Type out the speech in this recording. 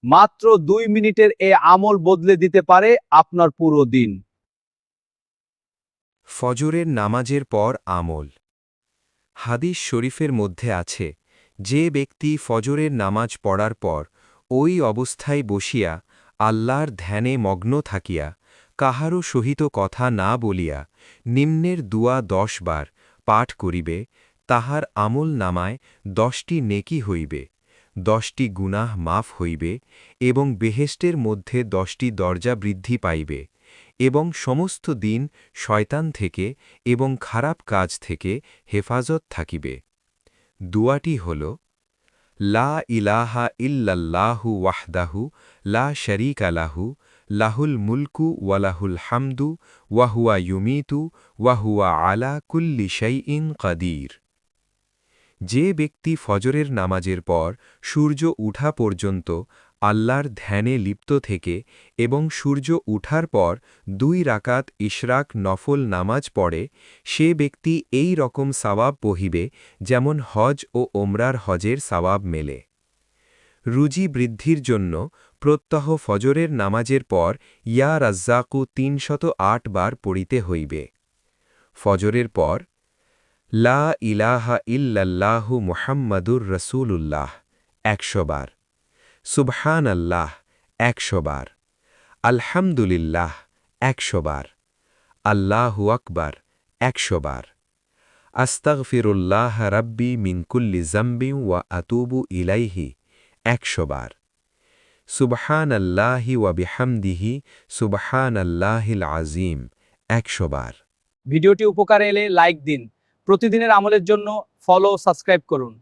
মাত্র 2 মিনিটের এই আমল বদলে দিতে পারে আপনার পুরো দিন। ফজরের নামাজের পর আমল। হাদিস শরীফের মধ্যে আছে, যে ব্যক্তি ফজরের নামাজ পড়ার পর ওই অবস্থায় বসিয়া আল্লাহর ধ্যানে মগ্ন থাকিয়া কাহারও সহিত কথা না বলিয়া নিম্নের দুয়া 10 বার পাঠ করিবে, তাহার আমল নামায় 10টি নেকি হইবে, 10টি গুনাহ মাফ হইবে এবং বেহেশতের মধ্যে 10টি দরজা বৃদ্ধি পাইবে এবং সমস্ত দিন শয়তান থেকে এবং খারাপ কাজ থেকে হেফাজত থাকিবে। দুয়াটি হল, লা ইলাহা ইল্লাল্লাহু ওয়াহদাহু লা শারীকা লাহু লাহুল মুলকু ওয়া লাহুল হামদু ওয়া হুয়া ইউমীতু ওয়া হুয়া আলা কুল্লি শাইইন কাদির। যে ব্যক্তি ফজরের নামাজের পর সূর্য উঠা পর্যন্ত আল্লাহর ধ্যানে লিপ্ত থেকে এবং সূর্য উঠার পর 2 রাকাত ইশরাক নফল নামাজ পড়ে, সে ব্যক্তি এই রকম সওয়াব বহিবে যেমন হজ ও ওমরার হজের সওয়াব মেলে। রুজি বৃদ্ধির জন্য প্রত্যহ ফজরের নামাজের পর ইয়া রাজ্জাকু 308 বার পড়িতে হইবে। ফজরের পর লা ইলাহা ইল্লাল্লাহু মুহাম্মাদুর রাসূলুল্লাহ 100 বার, সুবহানাল্লাহ 100 বার, আলহামদুলিল্লাহ 100 বার, আল্লাহু আকবার 100 বার, আস্তাগফিরুল্লাহ রাব্বি মিন কুল্লি যামবিন ওয়া আতুবু ইলাইহি 100 বার, সুবহানাল্লাহি ওয়া বিহামদিহি সুবহানাল্লাহিল আযীম 100 বার। ভিডিওটি উপকারে এলে লাইক দিন। প্রতিদিনের আমলের জন্য ফলো সাবস্ক্রাইব করুন।